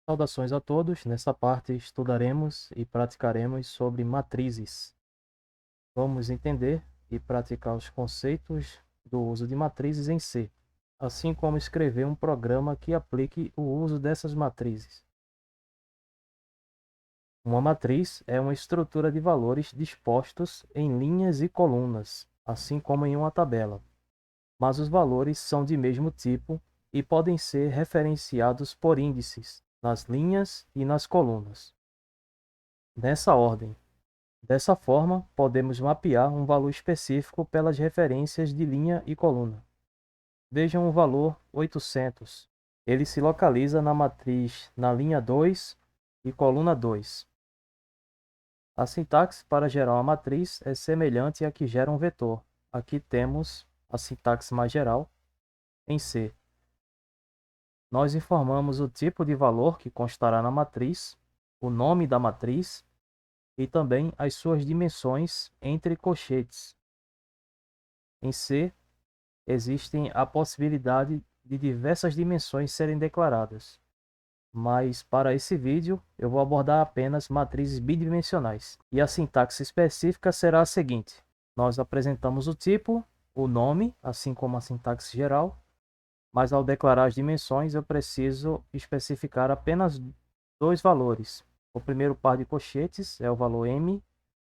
Saudações a todos. Nessa parte estudaremos e praticaremos sobre matrizes. Vamos entender e praticar os conceitos do uso de matrizes em C, assim como escrever um programa que aplique o uso dessas matrizes. Uma matriz é uma estrutura de valores dispostos em linhas e colunas, assim como em uma tabela, mas os valores são de mesmo tipo e podem ser referenciados por índices nas linhas e nas colunas, nessa ordem. Dessa forma, podemos mapear um valor específico pelas referências de linha e coluna. Vejam o valor 800. Ele se localiza na matriz na linha 2 e coluna 2. A sintaxe para gerar uma matriz é semelhante à que gera um vetor. Aqui temos a sintaxe mais geral em C. Nós informamos o tipo de valor que constará na matriz, o nome da matriz e também as suas dimensões entre colchetes. Em C, existem a possibilidade de diversas dimensões serem declaradas, mas para esse vídeo eu vou abordar apenas matrizes bidimensionais. E a sintaxe específica será a seguinte: nós apresentamos o tipo, o nome, assim como a sintaxe geral, mas ao declarar as dimensões eu preciso especificar apenas dois valores. O primeiro par de colchetes é o valor m,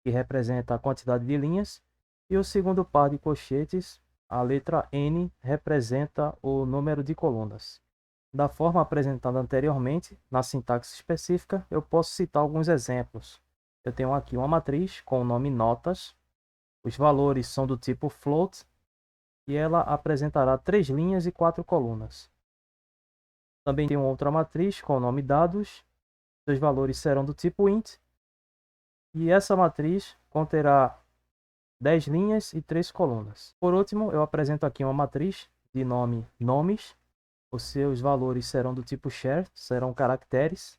que representa a quantidade de linhas, e o segundo par de colchetes, a letra N, representa o número de colunas. Da forma apresentada anteriormente, na sintaxe específica, eu posso citar alguns exemplos. Eu tenho aqui uma matriz com o nome notas, os valores são do tipo float e ela apresentará 3 linhas e 4 colunas. Também tenho outra matriz com o nome dados, seus valores serão do tipo int e essa matriz conterá 10 linhas e 3 colunas. Por último, eu apresento aqui uma matriz de nome nomes. Os seus valores serão do tipo char, serão caracteres.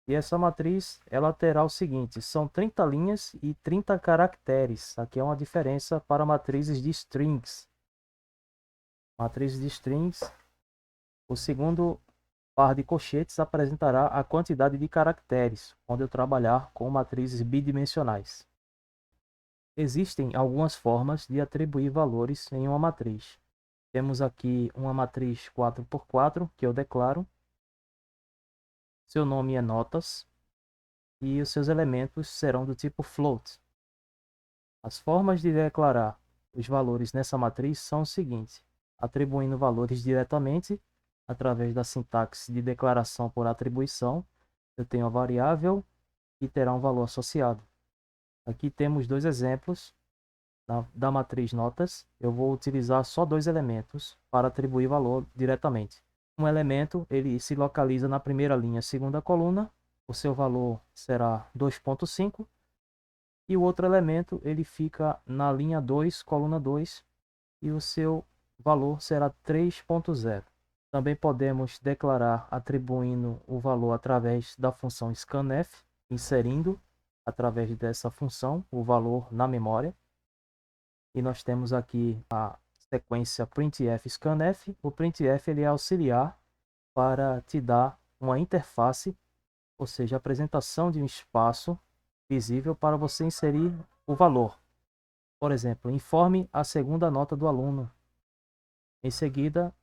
E essa matriz ela terá o seguinte, são 30 linhas e 30 caracteres. Aqui é uma diferença para matrizes de strings. Matrizes de strings, o segundo par de colchetes apresentará a quantidade de caracteres, quando eu trabalhar com matrizes bidimensionais. Existem algumas formas de atribuir valores em uma matriz. Temos aqui uma matriz 4x4 que eu declaro. Seu nome é notas e os seus elementos serão do tipo float. As formas de declarar os valores nessa matriz são o seguinte: atribuindo valores diretamente através da sintaxe de declaração por atribuição, eu tenho a variável que terá um valor associado. Aqui temos dois exemplos da matriz notas. Eu vou utilizar só dois elementos para atribuir valor diretamente. Um elemento ele se localiza na primeira linha, segunda coluna, o seu valor será 2.5, e o outro elemento ele fica na linha 2, coluna 2, e o seu valor será 3.0. Também podemos declarar atribuindo o valor através da função scanf, inserindo através dessa função o valor na memória. E nós temos aqui a sequência printf scanf. O printf ele é auxiliar para te dar uma interface, ou seja, a apresentação de um espaço visível para você inserir o valor. Por exemplo, informe a segunda nota do aluno. Em seguida,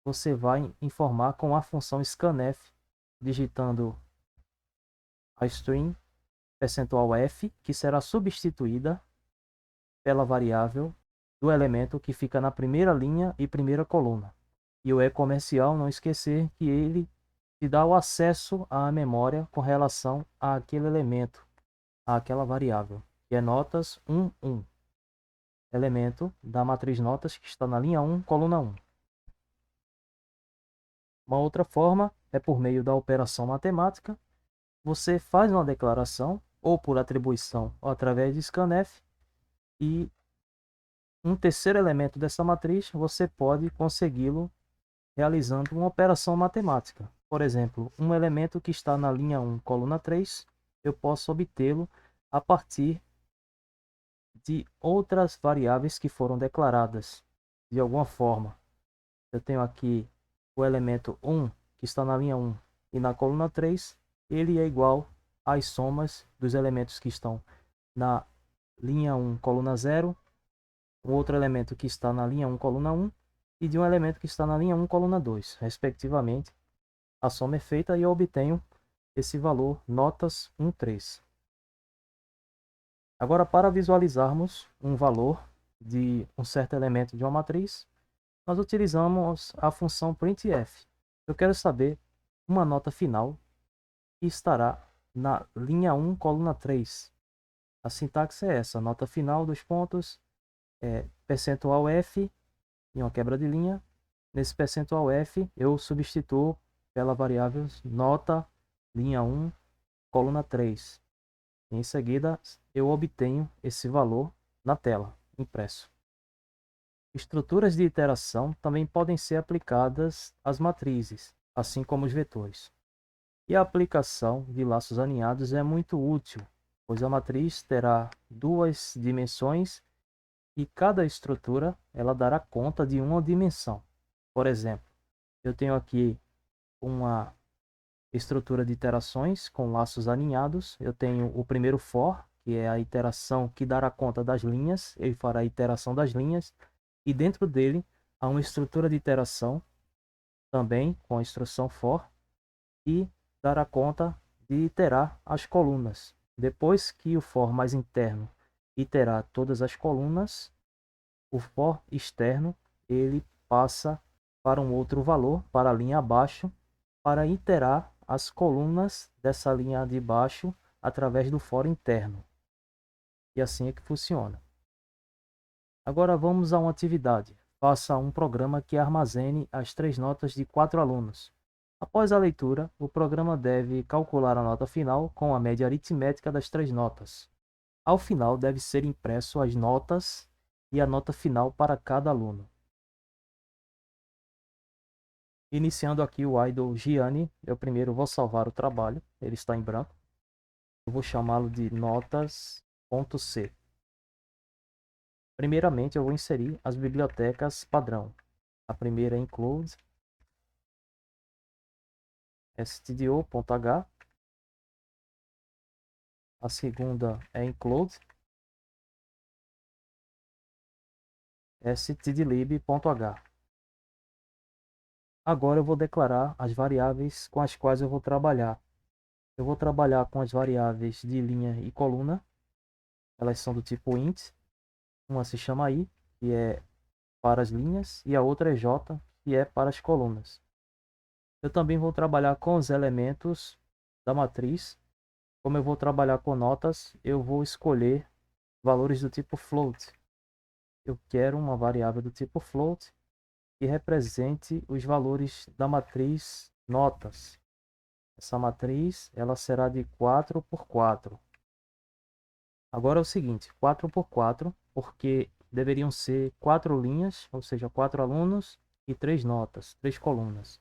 você vai informar com a função scanf, digitando a string %f, que será substituída pela variável do elemento que fica na primeira linha e primeira coluna. E o e-comercial, não esquecer que ele te dá o acesso à memória com relação àquele elemento, àquela variável, que é notas 1, 1. Elemento da matriz notas que está na linha 1, coluna 1. Uma outra forma é por meio da operação matemática. Você faz uma declaração, ou por atribuição, ou através de scanf, e um terceiro elemento dessa matriz você pode consegui-lo realizando uma operação matemática. Por exemplo, um elemento que está na linha 1, coluna 3, eu posso obtê-lo a partir de outras variáveis que foram declaradas de alguma forma. Eu tenho aqui o elemento 1, que está na linha 1 e na coluna 3, ele é igual às somas dos elementos que estão na linha 1, coluna 0, um outro elemento que está na linha 1, coluna 1, e de um elemento que está na linha 1, coluna 2, respectivamente. A soma é feita e eu obtenho esse valor notas 1, 3. Agora, para visualizarmos um valor de um certo elemento de uma matriz, nós utilizamos a função printf. Eu quero saber uma nota final que estará na linha 1, coluna 3. A sintaxe é essa: nota final dos pontos, percentual f, em uma quebra de linha. Nesse percentual f, eu substituo pela variável nota linha 1, coluna 3. Em seguida, eu obtenho esse valor na tela, impresso. Estruturas de iteração também podem ser aplicadas às matrizes, assim como os vetores. E a aplicação de laços alinhados é muito útil, pois a matriz terá duas dimensões e cada estrutura ela dará conta de uma dimensão. Por exemplo, eu tenho aqui uma estrutura de iterações com laços alinhados. Eu tenho o primeiro for, que é a iteração que dará conta das linhas, ele fará a iteração das linhas, e dentro dele há uma estrutura de iteração também com a instrução for, e dará conta de iterar as colunas. Depois que o for mais interno iterar todas as colunas, o for externo ele passa para um outro valor, para a linha abaixo, para iterar as colunas dessa linha de baixo através do for interno. E assim é que funciona. Agora vamos a uma atividade. Faça um programa que armazene as 3 notas de 4 alunos. Após a leitura, o programa deve calcular a nota final com a média aritmética das 3 notas. Ao final, deve ser impresso as notas e a nota final para cada aluno. Iniciando aqui o idle Gianni, eu primeiro vou salvar o trabalho, ele está em branco. Eu vou chamá-lo de notas.c. Primeiramente, eu vou inserir as bibliotecas padrão. A primeira é include stdio.h. A segunda é include stdlib.h. Agora eu vou declarar as variáveis com as quais eu vou trabalhar. Eu vou trabalhar com as variáveis de linha e coluna. Elas são do tipo int. Uma se chama i, que é para as linhas, e a outra é j, que é para as colunas. Eu também vou trabalhar com os elementos da matriz. Como eu vou trabalhar com notas, eu vou escolher valores do tipo float. Eu quero uma variável do tipo float que represente os valores da matriz notas. Essa matriz ela será de 4 por 4. Agora é o seguinte, 4 por 4, porque deveriam ser 4 linhas, ou seja, 4 alunos e 3 notas, 3 colunas.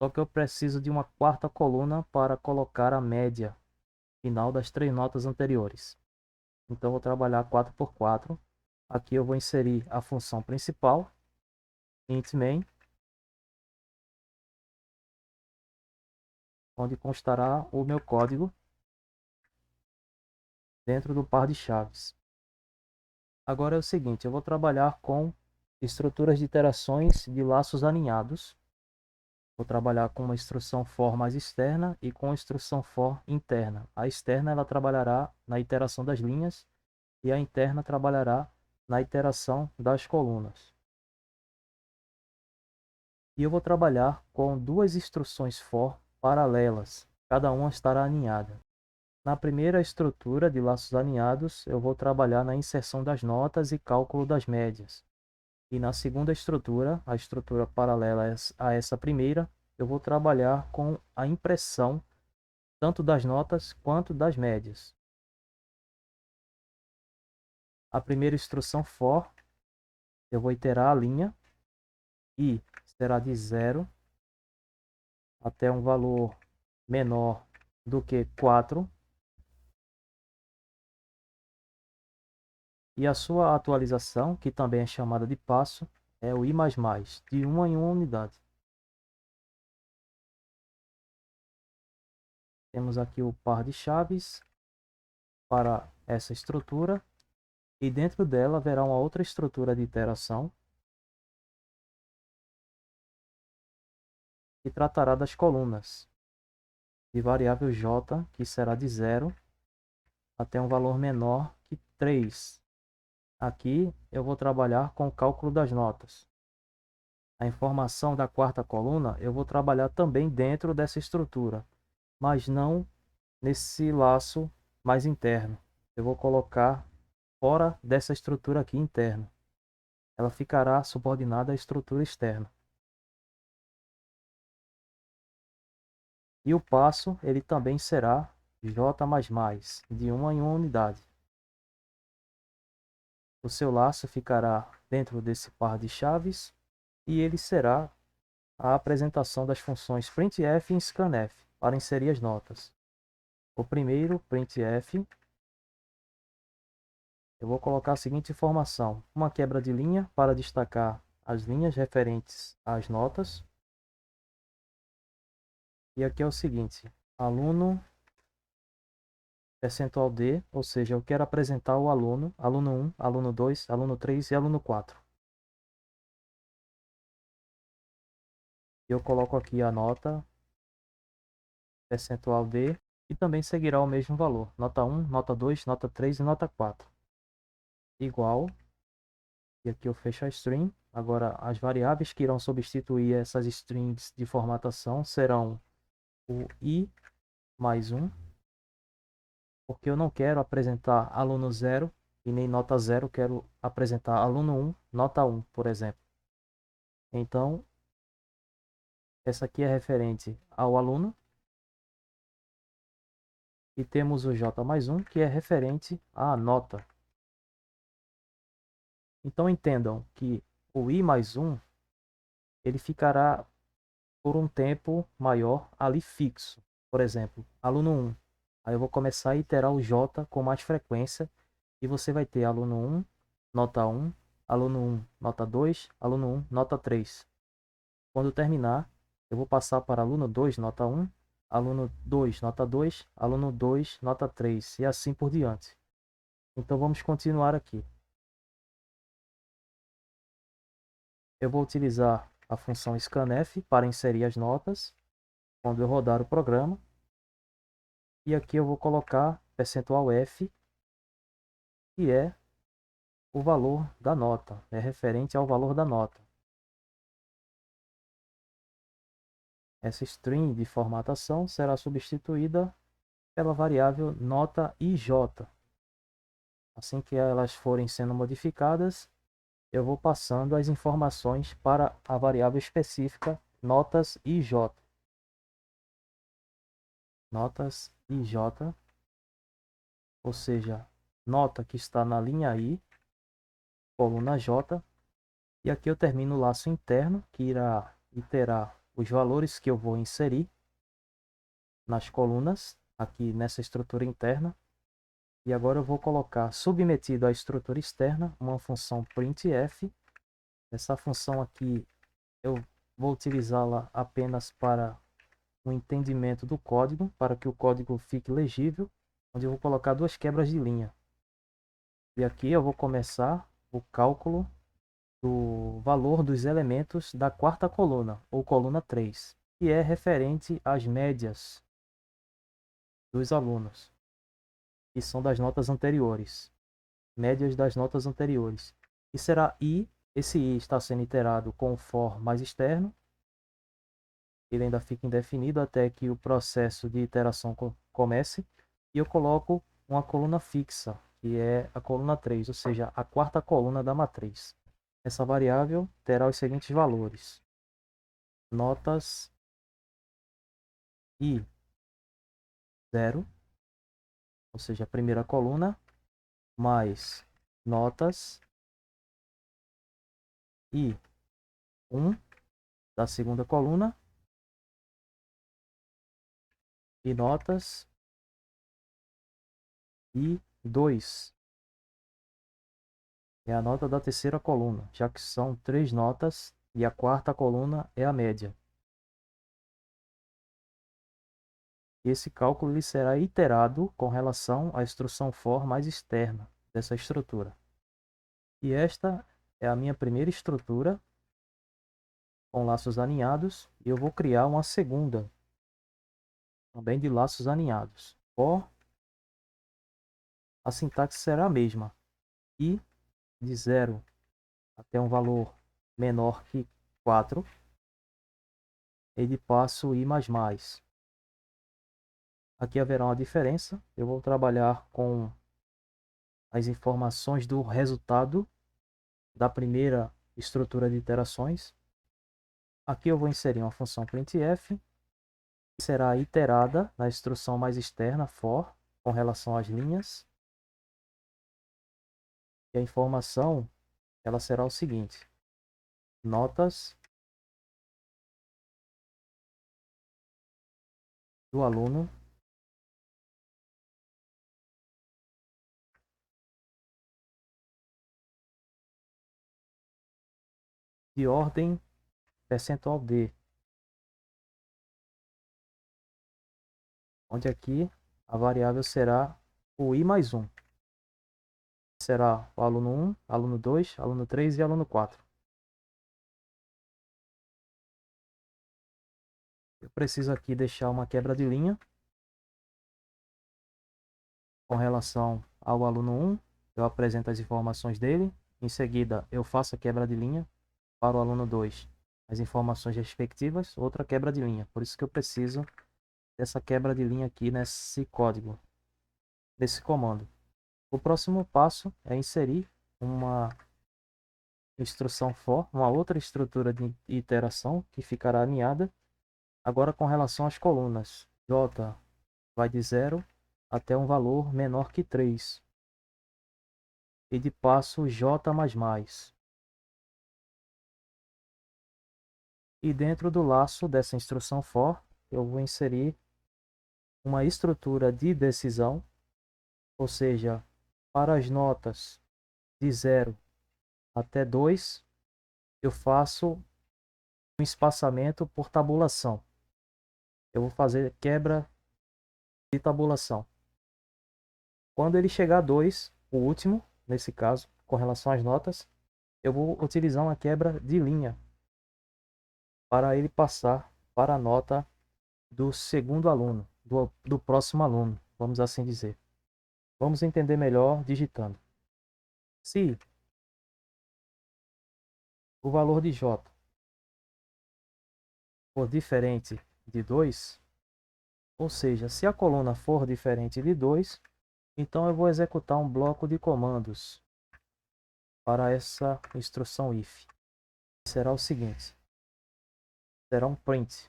Só que eu preciso de uma quarta coluna para colocar a média final das 3 notas anteriores. Então, vou trabalhar 4 por 4. Aqui eu vou inserir a função principal, int main, onde constará o meu código dentro do par de chaves. Agora é o seguinte, eu vou trabalhar com estruturas de iterações de laços alinhados. Vou trabalhar com uma instrução for mais externa e com a instrução for interna. A externa ela trabalhará na iteração das linhas e a interna trabalhará na iteração das colunas. E eu vou trabalhar com duas instruções for paralelas, cada uma estará alinhada. Na primeira estrutura de laços alinhados, eu vou trabalhar na inserção das notas e cálculo das médias. E na segunda estrutura, a estrutura paralela a essa primeira, eu vou trabalhar com a impressão tanto das notas quanto das médias. A primeira instrução for, eu vou iterar a linha e será de 0 até um valor menor do que 4. E a sua atualização, que também é chamada de passo, é o i++, de 1 em 1 unidade. Temos aqui o par de chaves para essa estrutura. E dentro dela haverá uma outra estrutura de iteração que tratará das colunas de variável j, que será de 0 até um valor menor que 3. Aqui eu vou trabalhar com o cálculo das notas. A informação da quarta coluna eu vou trabalhar também dentro dessa estrutura, mas não nesse laço mais interno. Eu vou colocar fora dessa estrutura aqui interna. Ela ficará subordinada à estrutura externa. E o passo ele também será j++, de 1 em 1 unidade. O seu laço ficará dentro desse par de chaves e ele será a apresentação das funções printf e scanf para inserir as notas. O primeiro, printf, eu vou colocar a seguinte informação: uma quebra de linha para destacar as linhas referentes às notas. E aqui é o seguinte: aluno percentual D, ou seja, eu quero apresentar o aluno, aluno 1, aluno 2, aluno 3 e aluno 4. Eu coloco aqui a nota percentual D e também seguirá o mesmo valor, nota 1, nota 2, nota 3 e nota 4. Igual, e aqui eu fecho a string. Agora, as variáveis que irão substituir essas strings de formatação serão o i mais 1, porque eu não quero apresentar aluno 0 e nem nota 0, quero apresentar aluno 1, nota 1, por exemplo. Então, essa aqui é referente ao aluno. E temos o j+1, que é referente à nota. Então, entendam que o i+1 ele ficará por um tempo maior ali fixo. Por exemplo, aluno 1. Aí eu vou começar a iterar o j com mais frequência. E você vai ter aluno 1, nota 1, aluno 1, nota 2, aluno 1, nota 3. Quando terminar, eu vou passar para aluno 2, nota 1, aluno 2, nota 2, aluno 2, nota 3, e assim por diante. Então vamos continuar aqui. Eu vou utilizar a função scanf para inserir as notas quando eu rodar o programa. E aqui eu vou colocar %f, que é o valor da nota, é referente ao valor da nota. Essa string de formatação será substituída pela variável nota ij. Assim que elas forem sendo modificadas, eu vou passando as informações para a variável específica notas ij. Notas ij, ou seja, nota que está na linha I, coluna J, e aqui eu termino o laço interno, que irá iterar os valores que eu vou inserir nas colunas, aqui nessa estrutura interna. E agora eu vou colocar, submetido à estrutura externa, uma função printf. Essa função aqui eu vou utilizá-la apenas para o entendimento do código, para que o código fique legível, onde eu vou colocar duas quebras de linha. E aqui eu vou começar o cálculo do valor dos elementos da quarta coluna, ou coluna 3, que é referente às médias dos alunos, que são das notas anteriores. Médias das notas anteriores. E será i, esse i está sendo iterado com o for mais externo. Ele ainda fica indefinido até que o processo de iteração comece. E eu coloco uma coluna fixa, que é a coluna 3, ou seja, a quarta coluna da matriz. Essa variável terá os seguintes valores: notas i 0, ou seja, a primeira coluna, mais notas i 1 da segunda coluna e notas i 2 é a nota da terceira coluna, já que são 3 notas e a quarta coluna é a média. E esse cálculo ele será iterado com relação à instrução for mais externa dessa estrutura. E esta é a minha primeira estrutura com laços aninhados. E eu vou criar uma segunda, também de laços aninhados. For, a sintaxe será a mesma. I de 0 até um valor menor que 4. E de passo I++. Aqui haverá uma diferença. Eu vou trabalhar com as informações do resultado da primeira estrutura de iterações. Aqui eu vou inserir uma função printf, que será iterada na instrução mais externa for, com relação às linhas. E a informação ela será o seguinte: notas do aluno de ordem percentual D, onde aqui a variável será o I+1. Será o aluno 1, aluno 2, aluno 3 e aluno 4. Eu preciso aqui deixar uma quebra de linha com relação ao aluno 1. Eu apresento as informações dele. Em seguida, eu faço a quebra de linha para o aluno 2. As informações respectivas, outra quebra de linha. Por isso que eu preciso dessa quebra de linha aqui nesse código, nesse comando. O próximo passo é inserir uma instrução for, uma outra estrutura de iteração que ficará alinhada. Agora com relação às colunas, J vai de 0 até um valor menor que 3. E de passo J++. E dentro do laço dessa instrução for, eu vou inserir uma estrutura de decisão, ou seja, para as notas de 0 até 2, eu faço um espaçamento por tabulação. Eu vou fazer quebra de tabulação. Quando ele chegar a 2, o último, nesse caso, com relação às notas, eu vou utilizar uma quebra de linha para ele passar para a nota do segundo aluno, do próximo aluno, vamos assim dizer. Vamos entender melhor digitando. Se o valor de J for diferente de 2, ou seja, se a coluna for diferente de 2, então eu vou executar um bloco de comandos para essa instrução if. Será o seguinte: será um printf.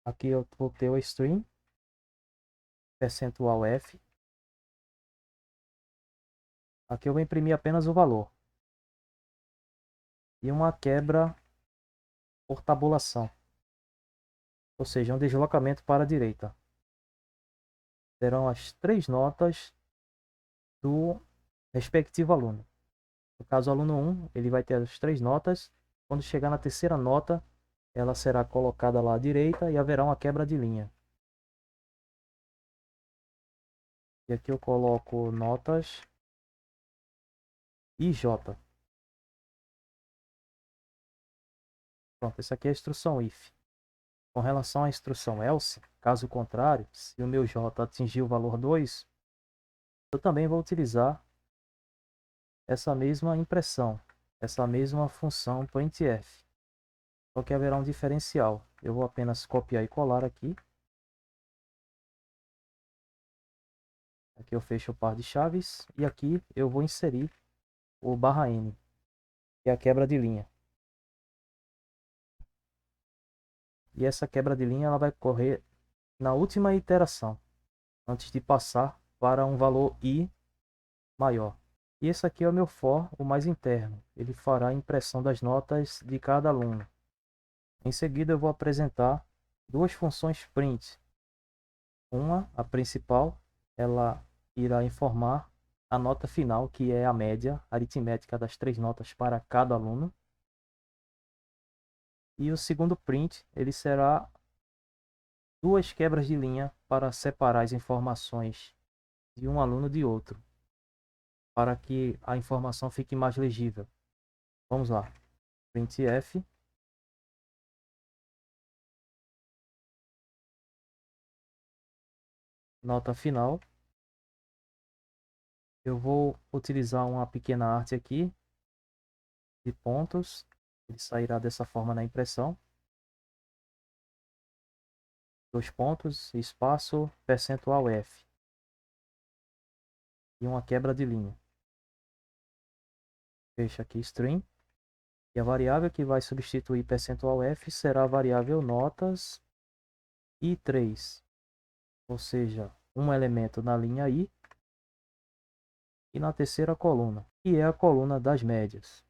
Aqui eu vou ter o string percentual %f. Aqui eu vou imprimir apenas o valor. E uma quebra por tabulação, ou seja, um deslocamento para a direita. Serão as 3 notas do respectivo aluno. No caso, o aluno 1, ele vai ter as 3 notas. Quando chegar na terceira nota, ela será colocada lá à direita e haverá uma quebra de linha. E aqui eu coloco notas IJ. Pronto, essa aqui é a instrução if. Com relação à instrução else, caso contrário, se o meu J atingir o valor 2, eu também vou utilizar essa mesma impressão, essa mesma função printf. Só que haverá um diferencial. Eu vou apenas copiar e colar aqui. Aqui eu fecho o par de chaves e aqui eu vou inserir o /n, que é a quebra de linha. E essa quebra de linha ela vai ocorrer na última iteração, antes de passar para um valor i maior. E esse aqui é o meu for, o mais interno. Ele fará a impressão das notas de cada aluno. Em seguida eu vou apresentar duas funções print. Uma, a principal, ela irá informar a nota final, que é a média aritmética das 3 notas para cada aluno. E o segundo print, ele será duas quebras de linha para separar as informações de um aluno de outro, para que a informação fique mais legível. Vamos lá. Printf. Nota final. Eu vou utilizar uma pequena arte aqui de pontos. Ele sairá dessa forma na impressão. 2 pontos, espaço, percentual F. E uma quebra de linha. Fecha aqui string. E a variável que vai substituir percentual F será a variável notas i3. Ou seja, um elemento na linha i e na terceira coluna, que é a coluna das médias.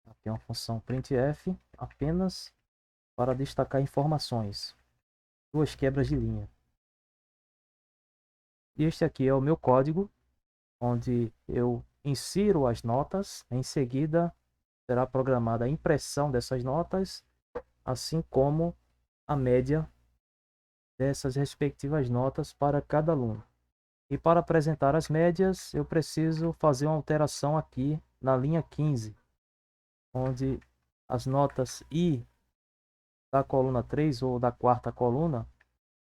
Aqui é uma função printf apenas para destacar informações. Duas quebras de linha. E este aqui é o meu código, onde eu insiro as notas. Em seguida, será programada a impressão dessas notas, assim como a média dessas respectivas notas para cada aluno. E para apresentar as médias, eu preciso fazer uma alteração aqui na linha 15, onde as notas I da coluna 3 ou da quarta coluna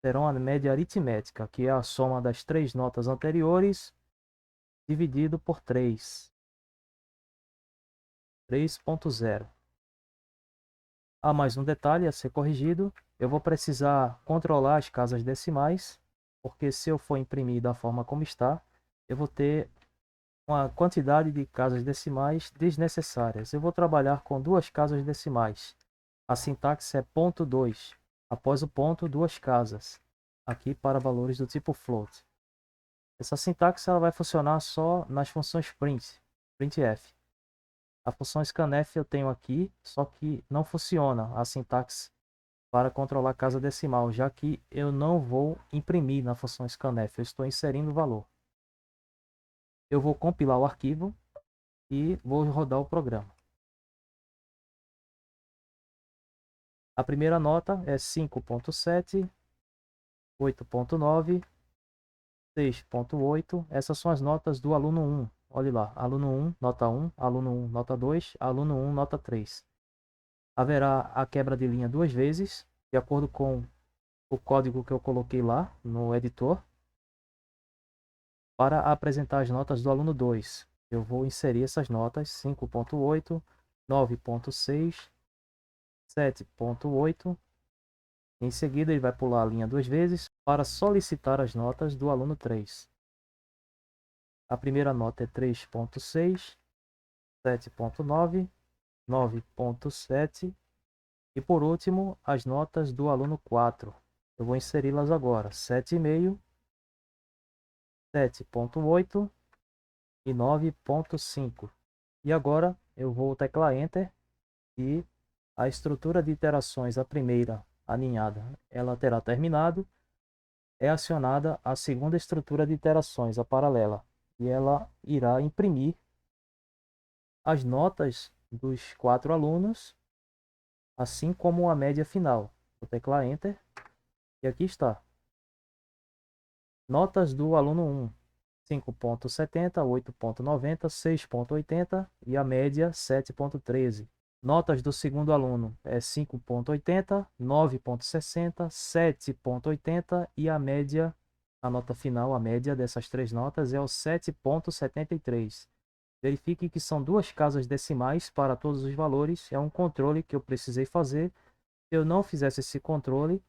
terão a média aritmética, que é a soma das três notas anteriores dividido por 3. 3.0. Há mais um detalhe a ser corrigido. Eu vou precisar controlar as casas decimais, porque se eu for imprimir da forma como está, eu vou ter uma quantidade de casas decimais desnecessárias. Eu vou trabalhar com duas casas decimais. A sintaxe é ponto 2. Após o ponto, duas casas. Aqui para valores do tipo float. Essa sintaxe ela vai funcionar só nas funções printf. A função scanf eu tenho aqui, só que não funciona a sintaxe para controlar a casa decimal, já que eu não vou imprimir na função scanf, eu estou inserindo o valor. Eu vou compilar o arquivo e vou rodar o programa. A primeira nota é 5.7, 8.9, 6.8. Essas são as notas do aluno 1. Olhe lá, aluno 1, nota 1, aluno 1, nota 2, aluno 1, nota 3. Haverá a quebra de linha duas vezes, de acordo com o código que eu coloquei lá no editor. Para apresentar as notas do aluno 2, eu vou inserir essas notas 5.8, 9.6, 7.8. Em seguida, ele vai pular a linha duas vezes para solicitar as notas do aluno 3. A primeira nota é 3.6, 7.9, 9.7 e por último as notas do aluno 4. Eu vou inseri-las agora: 7,5, 7.8 e 9.5. E agora eu vou teclar Enter e a estrutura de iterações, a primeira aninhada, ela terá terminado. É acionada a segunda estrutura de iterações, a paralela, e ela irá imprimir as notas dos 4 alunos, assim como a média final. Vou teclar Enter e aqui está. Notas do aluno 1, 5.70, 8.90, 6.80 e a média 7.13. Notas do segundo aluno é 5.80, 9.60, 7.80 e a média, a nota final, a média dessas três notas é o 7.73. Verifique que são duas casas decimais para todos os valores, é um controle que eu precisei fazer. Se eu não fizesse esse controle,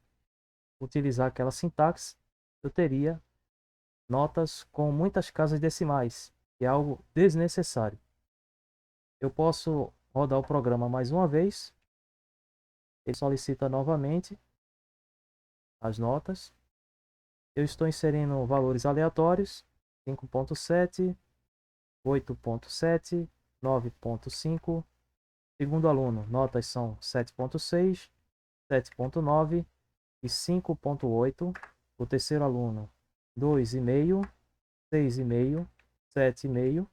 utilizar aquela sintaxe, eu teria notas com muitas casas decimais, que é algo desnecessário. Eu posso rodar o programa mais uma vez. Ele solicita novamente as notas. Eu estou inserindo valores aleatórios: 5.7, 8.7, 9.5. Segundo aluno, notas são 7.6, 7.9 e 5.8. O terceiro aluno, 2,5, 6,5, 7,5.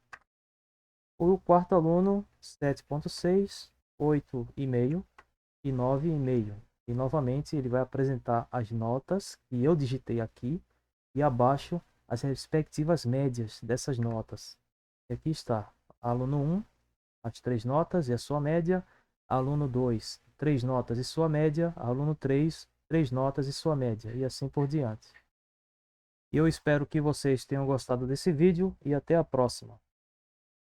O quarto aluno, 7,6, 8,5 e 9,5. E novamente ele vai apresentar as notas que eu digitei aqui e abaixo as respectivas médias dessas notas. E aqui está, aluno 1, as 3 notas e a sua média, aluno 2, 3 notas e sua média, aluno 3, 3 notas e sua média, e assim por diante. Eu espero que vocês tenham gostado desse vídeo e até a próxima.